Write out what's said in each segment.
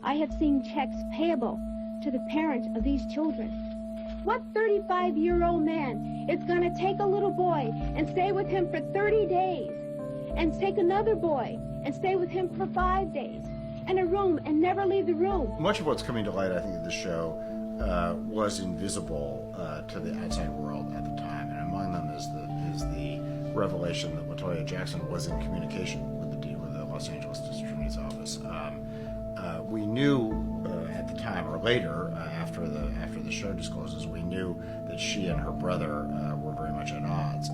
I have seen checks payable to the parents of these children. What 35-year-old man is going to take a little boy and stay with him for 30 days and take another boy and stay with him for 5 days in a room and never leave the room? Much of what's coming to light, I think, in this show was invisible to the outside world at the time, and among them is the revelation that LaToya Jackson was in communication with the Los Angeles District Attorney's Office. We knew at the time, or later, after the show discloses, we knew that she and her brother were very much at odds.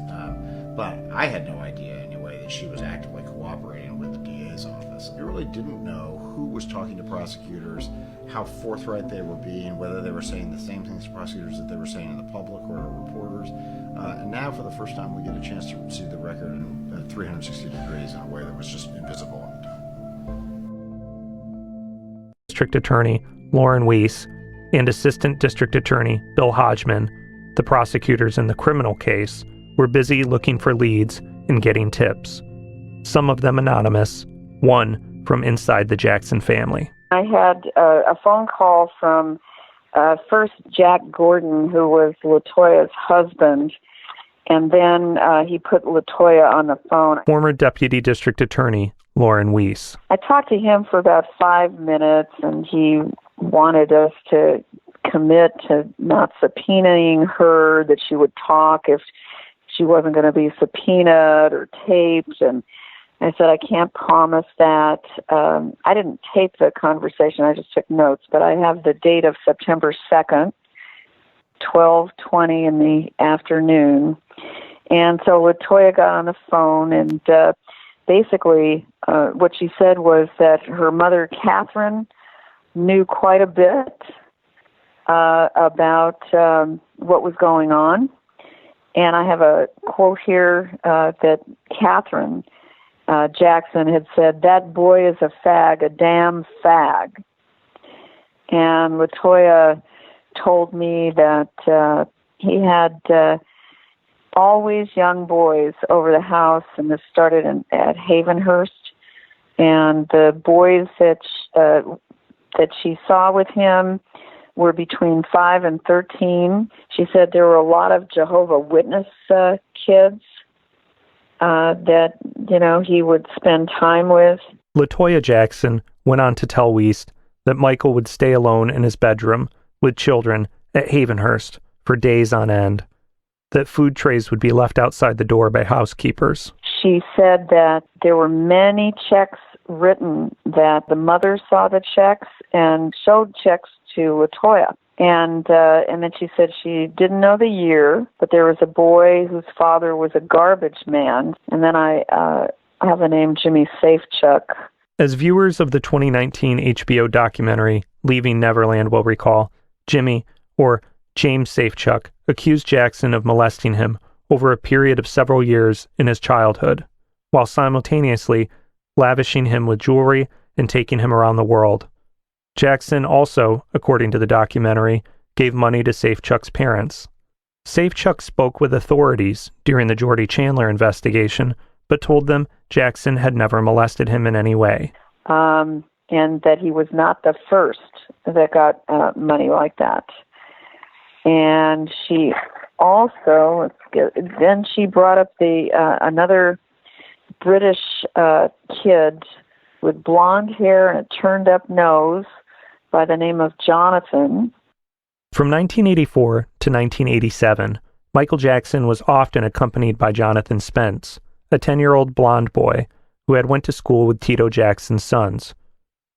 But I had no idea, anyway, that she was actively cooperating with the DA's office. I really didn't know who was talking to prosecutors, how forthright they were being, whether they were saying the same things to prosecutors that they were saying in the public or to reporters. And now, for the first time, we get a chance to see the record in 360 degrees in a way that was just invisible at the time. District Attorney Lauren Weis and Assistant District Attorney Bill Hodgman, the prosecutors in the criminal case, were busy looking for leads and getting tips. Some of them anonymous, one from inside the Jackson family. I had a phone call from first Jack Gordon, who was LaToya's husband, and then he put LaToya on the phone. Former Deputy District Attorney Lauren Weis. I talked to him for about 5 minutes, and he wanted us to commit to not subpoenaing her, that she would talk if she wasn't going to be subpoenaed or taped. And I said, I can't promise that. I didn't tape the conversation, I just took notes, but I have the date of September 2nd, 12:20 in the afternoon. And so LaToya got on the phone, and basically what she said was that her mother, Catherine, knew quite a bit about what was going on. And I have a quote here that Catherine Jackson had said, "That boy is a fag, a damn fag." And LaToya told me that he had always young boys over the house, and this started at Havenhurst. And the boys that she saw with him were between 5 and 13. She said there were a lot of Jehovah's Witness kids that, he would spend time with. LaToya Jackson went on to tell Weis that Michael would stay alone in his bedroom with children at Havenhurst for days on end, that food trays would be left outside the door by housekeepers. She said that there were many checks written, that the mother saw the checks and showed checks to LaToya. And then she said she didn't know the year, but there was a boy whose father was a garbage man. And then I have the name Jimmy Safechuck. As viewers of the 2019 HBO documentary Leaving Neverland will recall, Jimmy, or James Safechuck, accused Jackson of molesting him over a period of several years in his childhood, while simultaneously lavishing him with jewelry and taking him around the world. Jackson also, according to the documentary, gave money to Safechuck's parents. Safechuck spoke with authorities during the Jordie Chandler investigation, but told them Jackson had never molested him in any way. And that he was not the first that got money like that. And she also, then she brought up another British kid with blonde hair and a turned-up nose by the name of Jonathan. From 1984 to 1987, Michael Jackson was often accompanied by Jonathan Spence, a 10-year-old blonde boy who had went to school with Tito Jackson's sons.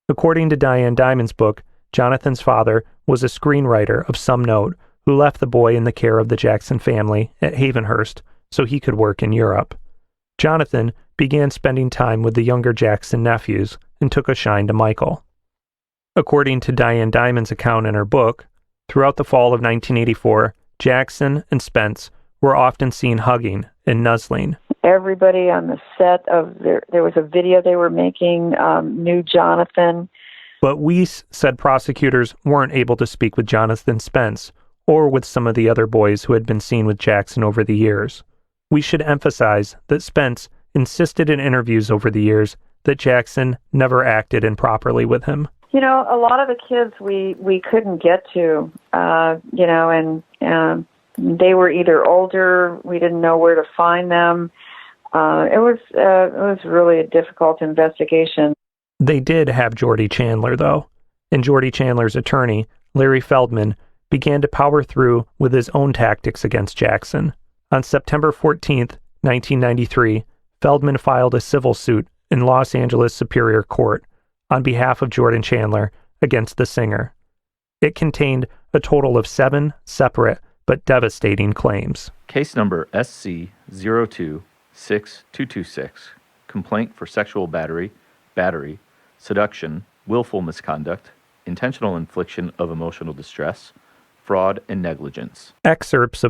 According to Diane Diamond's book, Jonathan's father was a screenwriter of some note who left the boy in the care of the Jackson family at Havenhurst so he could work in Europe. Jonathan began spending time with the younger Jackson nephews and took a shine to Michael. According to Diane Diamond's account in her book, throughout the fall of 1984, Jackson and Spence were often seen hugging and nuzzling. Everybody on the set of there was a video they were making, knew Jonathan. But Weis said prosecutors weren't able to speak with Jonathan Spence or with some of the other boys who had been seen with Jackson over the years. We should emphasize that Spence insisted in interviews over the years that Jackson never acted improperly with him. You know, a lot of the kids we couldn't get to, you know, and they were either older, we didn't know where to find them. It was really a difficult investigation. They did have Jordie Chandler, though, and Jordie Chandler's attorney, Larry Feldman, began to power through with his own tactics against Jackson. On September 14th, 1993, Feldman filed a civil suit in Los Angeles Superior Court on behalf of Jordie Chandler against the singer. It contained a total of 7 separate but devastating claims. Case number SC026226, complaint for sexual battery, seduction, willful misconduct, intentional infliction of emotional distress, fraud, and negligence. Excerpts of